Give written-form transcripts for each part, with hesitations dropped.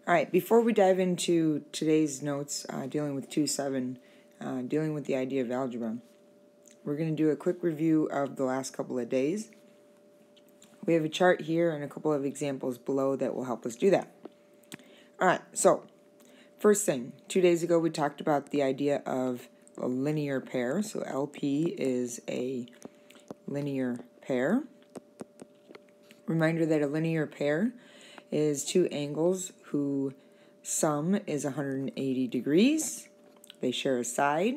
All right, before we dive into today's notes dealing with 2-7, dealing with the idea of algebra, we're going to do a quick review of the last couple of days. We have a chart here and a couple of examples below that will help us do that. All right, so first thing, 2 days ago we talked about the idea of a linear pair. So LP is a linear pair. Reminder that a linear pair is two angles whose sum is 180 degrees. They share a side.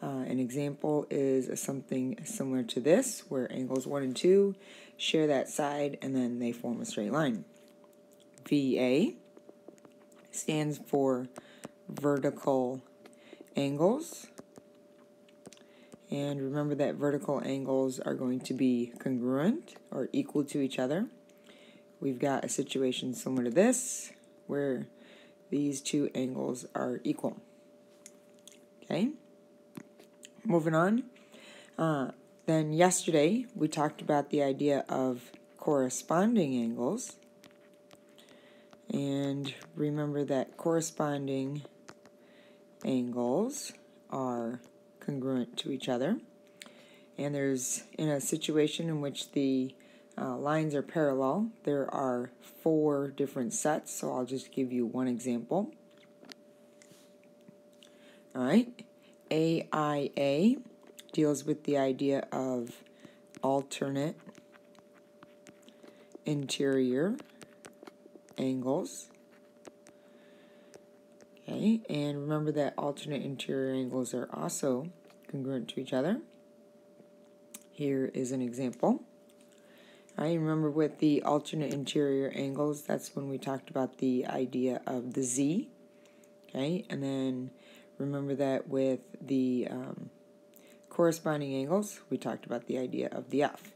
An example is something similar to this, where angles 1 and 2 share that side and then they form a straight line. VA stands for vertical angles. And remember that vertical angles are going to be congruent or equal to each other. We've got a situation similar to this, where these two angles are equal. Okay, moving on. Then yesterday we talked about the idea of corresponding angles. And remember that corresponding angles are congruent to each other. And there's, in a situation in which the lines are parallel, there are 4 different sets, so I'll just give you one example. All right, AIA deals with the idea of alternate interior angles. Okay, and remember that alternate interior angles are also congruent to each other. Here is an example. All right, remember with the alternate interior angles, that's when we talked about the idea of the Z. Okay, and then remember that with the corresponding angles, we talked about the idea of the F.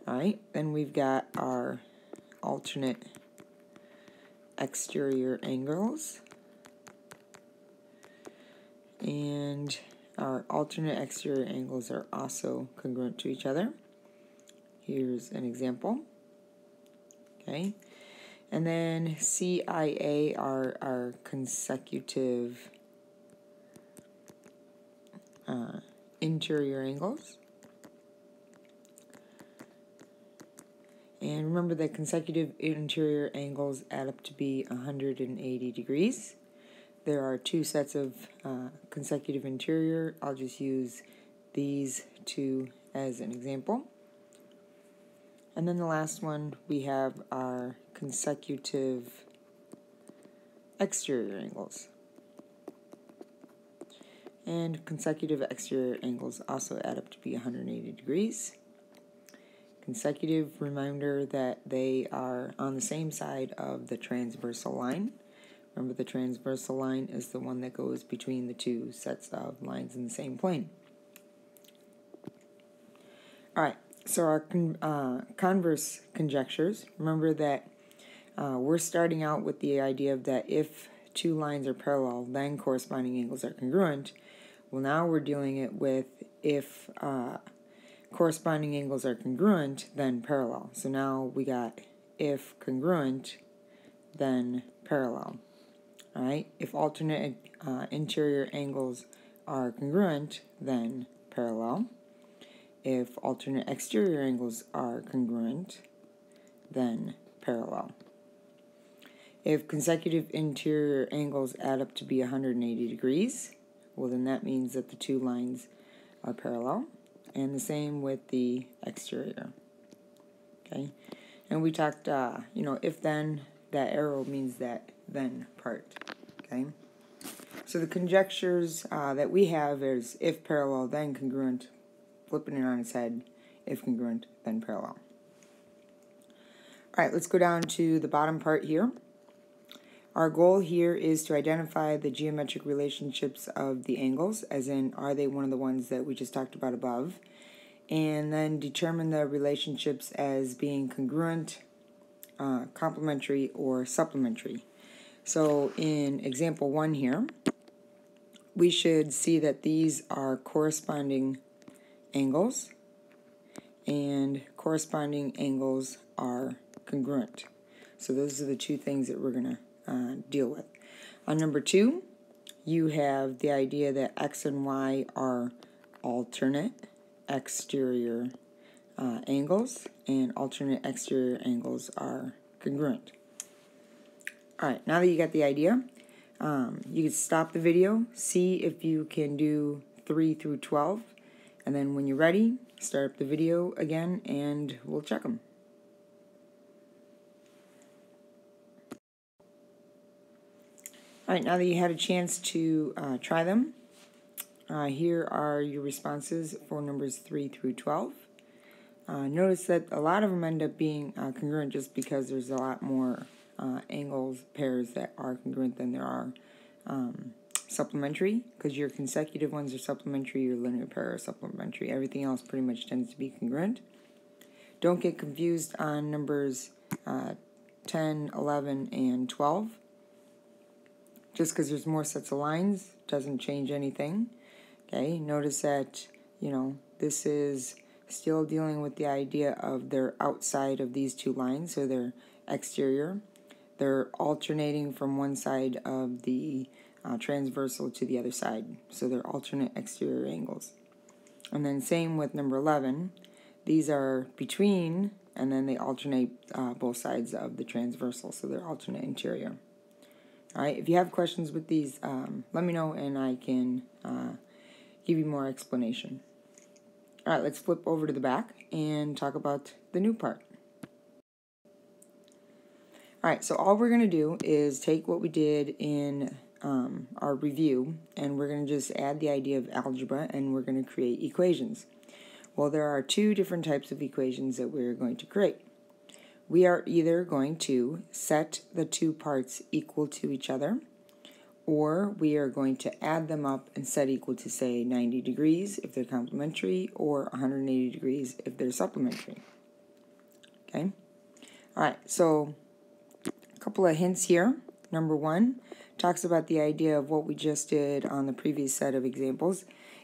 All right, then we've got our alternate exterior angles. And our alternate exterior angles are also congruent to each other. Here's an example. Okay, and then CIA are our consecutive interior angles. And remember that consecutive interior angles add up to be 180 degrees. There are 2 sets of consecutive interior. I'll just use these 2 as an example. And then the last one, we have our consecutive exterior angles. And consecutive exterior angles also add up to be 180 degrees. Consecutive, reminder that they are on the same side of the transversal line. Remember, the transversal line is the one that goes between the 2 sets of lines in the same plane. All right, so our converse conjectures, remember that we're starting out with the idea of that if 2 lines are parallel, then corresponding angles are congruent. Well, now we're dealing it with if corresponding angles are congruent, then parallel. So now we got if congruent, then parallel. All right, if alternate interior angles are congruent, then parallel. If alternate exterior angles are congruent, then parallel. If consecutive interior angles add up to be 180 degrees, well, then that means that the 2 lines are parallel. And the same with the exterior. Okay, and we talked, if then, that arrow means that then part. Okay, so the conjectures that we have is if parallel, then congruent, flipping it on its head, if congruent, then parallel. All right, let's go down to the bottom part here. Our goal here is to identify the geometric relationships of the angles, as in, are they one of the ones that we just talked about above, and then determine the relationships as being congruent, complementary, or supplementary. So in example 1 here, we should see that these are corresponding angles, and corresponding angles are congruent. So those are the two things that we're going to deal with. On number 2, you have the idea that x and y are alternate exterior angles, and alternate exterior angles are congruent. Alright, now that you got the idea, you can stop the video, see if you can do 3 through 12, and then when you're ready, start up the video again and we'll check them. Alright, now that you had a chance to try them, here are your responses for numbers 3 through 12. Notice that a lot of them end up being congruent just because there's a lot more angles, pairs that are congruent than there are supplementary, because your consecutive ones are supplementary, your linear pair are supplementary. Everything else pretty much tends to be congruent. Don't get confused on numbers 10, 11, and 12. Just because there's more sets of lines doesn't change anything. Okay, notice that, this is still dealing with the idea of they're outside of these two lines, so they're exterior. They're alternating from one side of the transversal to the other side, so they're alternate exterior angles. And then same with number 11. These are between, and then they alternate both sides of the transversal, so they're alternate interior. Alright, if you have questions with these, let me know and I can give you more explanation. Alright, let's flip over to the back and talk about the new part. Alright, so all we're going to do is take what we did in our review, and we're going to just add the idea of algebra, and we're going to create equations. Well, there are two different types of equations that we're going to create. We are either going to set the two parts equal to each other, or we are going to add them up and set equal to, say, 90 degrees if they're complementary, or 180 degrees if they're supplementary. Okay? Alright, so a couple of hints here. Number 1 talks about the idea of what we just did on the previous set of examples.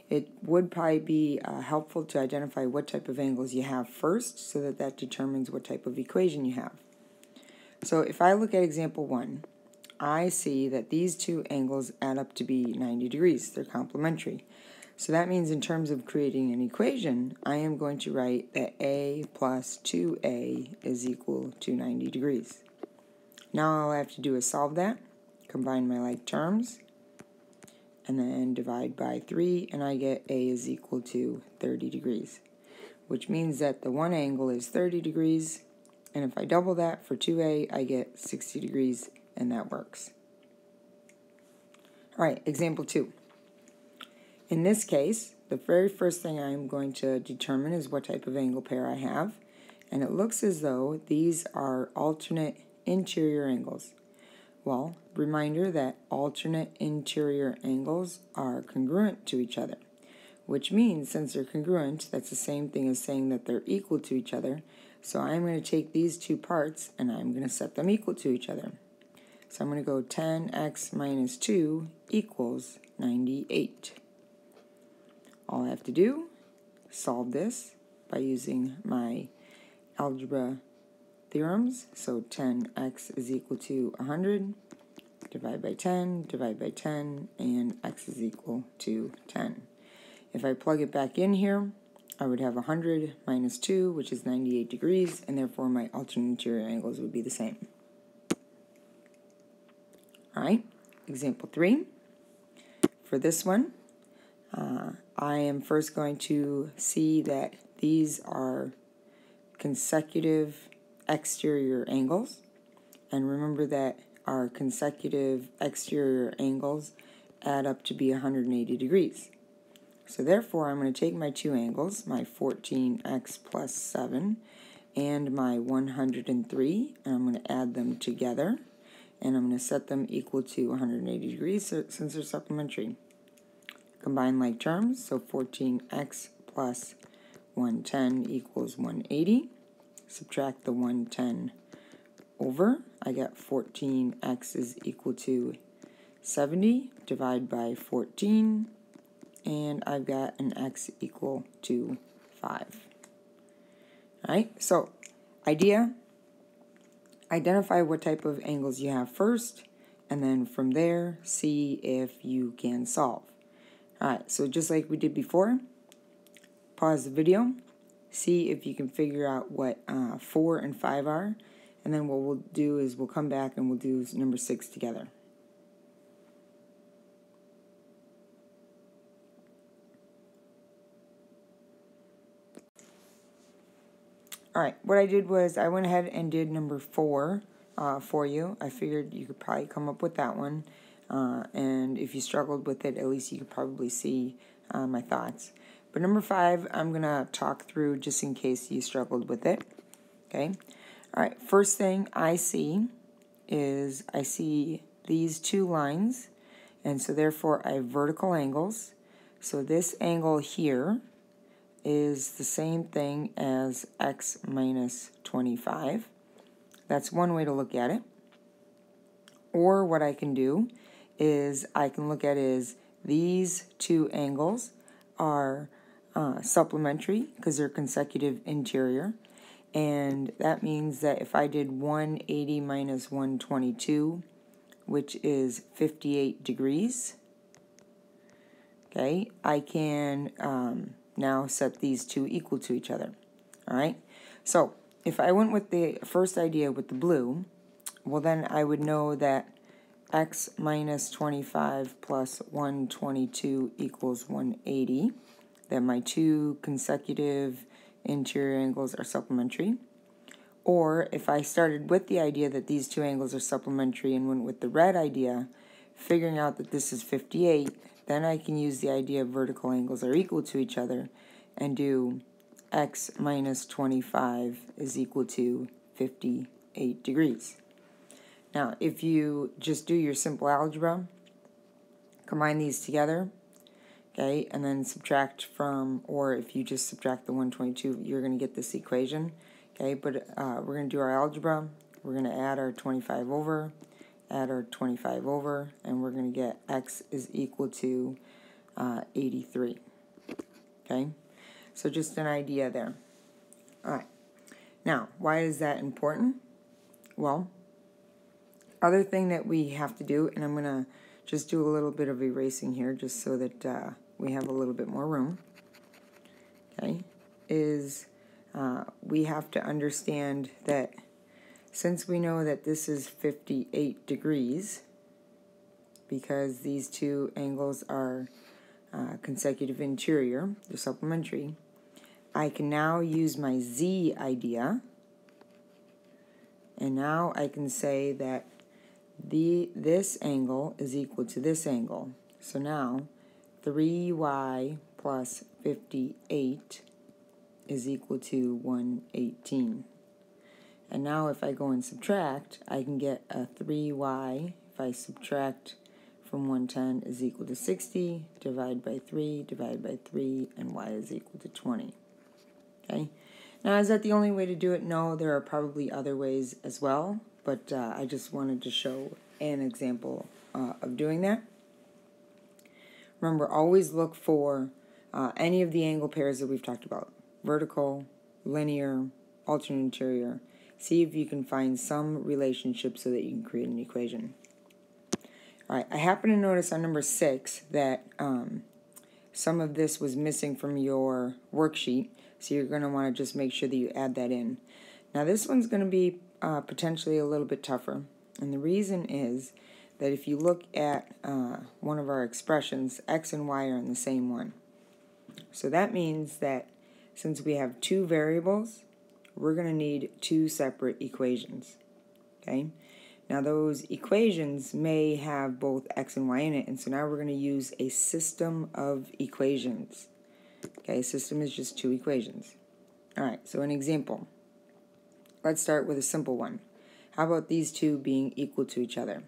It would probably be helpful to identify what type of angles you have first, so that that determines what type of equation you have. So if I look at example 1, I see that these two angles add up to be 90 degrees. They're complementary. So that means in terms of creating an equation, I am going to write that a plus 2a is equal to 90 degrees. Now all I have to do is solve that, combine my like terms, and then divide by 3, and I get a is equal to 30 degrees, which means that the one angle is 30 degrees, and if I double that for 2a, I get 60 degrees, and that works. Alright, example 2. In this case, the very first thing I'm going to determine is what type of angle pair I have, and it looks as though these are alternate interior angles. Well, reminder that alternate interior angles are congruent to each other, which means since they're congruent, that's the same thing as saying that they're equal to each other. So I'm going to take these two parts and I'm going to set them equal to each other. So I'm going to go 10x minus 2 equals 98. All I have to do is solve this by using my algebra theorems. So 10x is equal to 100, divide by 10, and x is equal to 10. If I plug it back in here, I would have 100 minus 2, which is 98 degrees, and therefore my alternate interior angles would be the same. Alright, example 3. For this one, I am first going to see that these are consecutive exterior angles, and remember that our consecutive exterior angles add up to be 180 degrees. So therefore I'm going to take my two angles, my 14x plus 7 and my 103, and I'm going to add them together, and I'm going to set them equal to 180 degrees since they're supplementary. Combine like terms, so 14x plus 110 equals 180. Subtract the 110 over. I got 14x is equal to 70. Divide by 14. And I've got an x equal to 5. Alright, so idea, identify what type of angles you have first, and then from there, see if you can solve. Alright, so just like we did before, pause the video, see if you can figure out what 4 and 5 are, and then what we'll do is we'll come back and we'll do number 6 together. Alright, what I did was I went ahead and did number 4 for you. I figured you could probably come up with that one, and if you struggled with it, at least you could probably see my thoughts. But number 5, I'm going to talk through just in case you struggled with it. Okay? Alright, first thing I see is I see these two lines, and so therefore I have vertical angles. So this angle here is the same thing as x minus 25. That's one way to look at it. Or what I can do is I can look at it as these two angles are supplementary because they're consecutive interior. And that means that if I did 180 minus 122, which is 58 degrees, okay, I can now set these two equal to each other. Alright, so if I went with the first idea with the blue, well then I would know that x minus 25 plus 122 equals 180, that my two consecutive interior angles are supplementary. Or if I started with the idea that these two angles are supplementary and went with the red idea, figuring out that this is 58, then I can use the idea of vertical angles are equal to each other and do x minus 25 is equal to 58 degrees. Now, if you just do your simple algebra, combine these together, okay, and then subtract from, or if you just subtract the 122, you're going to get this equation, okay, but we're going to do our algebra, we're going to add our 25 over, add our 25 over, and we're going to get x is equal to 83. Okay, so just an idea there. Alright, now, why is that important? Well, other thing that we have to do, and I'm going to just do a little bit of erasing here just so that we have a little bit more room, okay, is we have to understand that since we know that this is 58 degrees, because these two angles are consecutive interior, they're supplementary, I can now use my z idea, and now I can say that this angle is equal to this angle. So now 3y plus 58 is equal to 118. And now if I go and subtract, I can get a 3y, if I subtract from 110 is equal to 60, divide by 3, and y is equal to 20. Okay? Now, is that the only way to do it? No, there are probably other ways as well, but I just wanted to show an example of doing that. Remember, always look for any of the angle pairs that we've talked about. Vertical, linear, alternate interior. See if you can find some relationship so that you can create an equation. Alright, I happen to notice on number 6 that some of this was missing from your worksheet, so you're going to want to just make sure that you add that in. Now this one's going to be potentially a little bit tougher, and the reason is that if you look at one of our expressions, x and y are in the same one. So that means that since we have two variables, we're going to need two separate equations. Okay? Now those equations may have both x and y in it, and so now we're going to use a system of equations. Okay, system is just two equations. Alright, so an example. Let's start with a simple one. How about these two being equal to each other?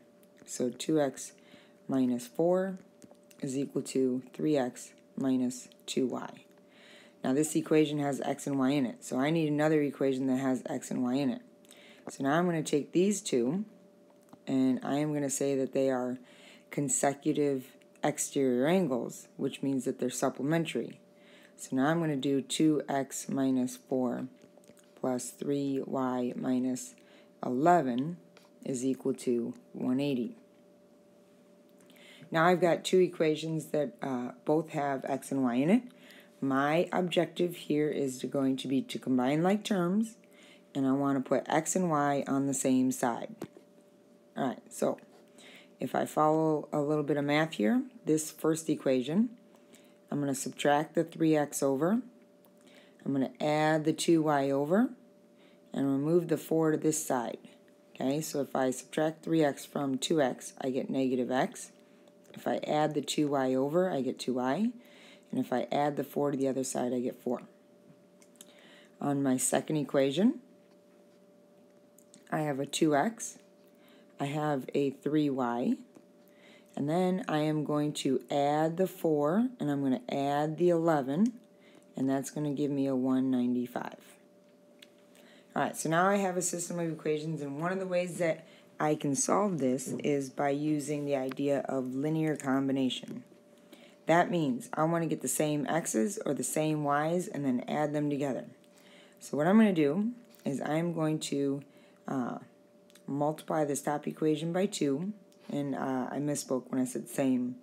So 2x minus 4 is equal to 3x minus 2y. Now this equation has x and y in it, so I need another equation that has x and y in it. So now I'm going to take these two, and I am going to say that they are consecutive exterior angles, which means that they're supplementary. So now I'm going to do 2x minus 4 plus 3y minus 11 is equal to 180. Now I've got two equations that both have x and y in it. My objective here is going to be to combine like terms, and I want to put x and y on the same side. Alright, so if I follow a little bit of math here, this first equation, I'm going to subtract the 3x over, I'm going to add the 2y over, and remove the 4 to this side. Okay, so if I subtract 3x from 2x, I get negative x. If I add the 2y over, I get 2y. And if I add the 4 to the other side, I get 4. On my second equation, I have a 2x, I have a 3y, and then I am going to add the 4, and I'm going to add the 11, and that's going to give me a 195. Alright, so now I have a system of equations, and one of the ways that I can solve this is by using the idea of linear combination. That means I want to get the same x's or the same y's and then add them together. So what I'm going to do is I'm going to multiply this top equation by 2, and I misspoke when I said same.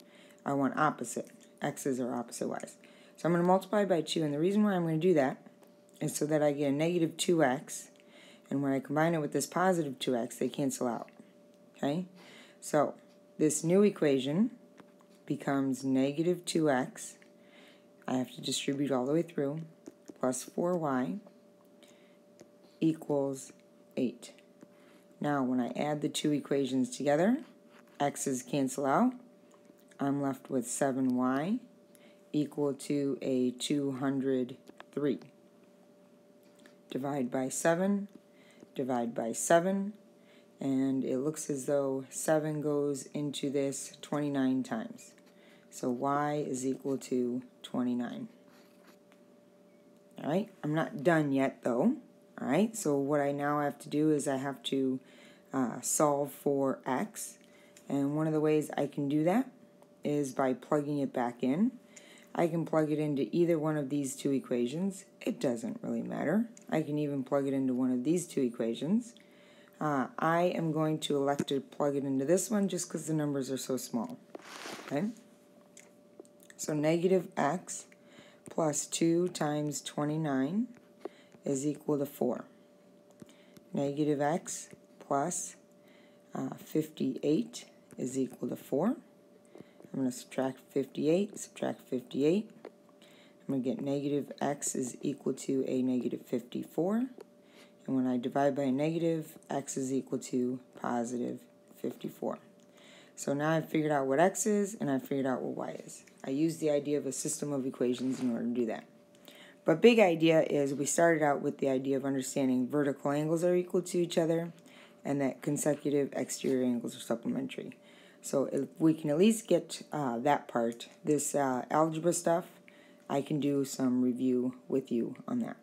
I want opposite. X's are opposite y's. So I'm going to multiply by 2, and the reason why I'm going to do that is so that I get a negative 2x, and when I combine it with this positive 2x, they cancel out. Okay? So this new equation becomes negative 2x, I have to distribute all the way through, plus 4y equals 8. Now when I add the two equations together, x's cancel out, I'm left with 7y equal to a 203. Divide by 7, divide by 7, and it looks as though 7 goes into this 29 times. So y is equal to 29. Alright, I'm not done yet though. Alright, so what I now have to do is I have to solve for x, and one of the ways I can do that is by plugging it back in. I can plug it into either one of these two equations. It doesn't really matter. I can even plug it into one of these two equations. I am going to elect to plug it into this one just because the numbers are so small. Okay? So negative x plus 2 times 29 is equal to 4. Negative x plus 58 is equal to 4. I'm going to subtract 58, subtract 58. I'm going to get negative x is equal to a negative 54. And when I divide by a negative, x is equal to positive 54. So now I've figured out what x is, and I've figured out what y is. I used the idea of a system of equations in order to do that. But big idea is we started out with the idea of understanding vertical angles are equal to each other, and that consecutive exterior angles are supplementary. So if we can at least get that part, this algebra stuff, I can do some review with you on that.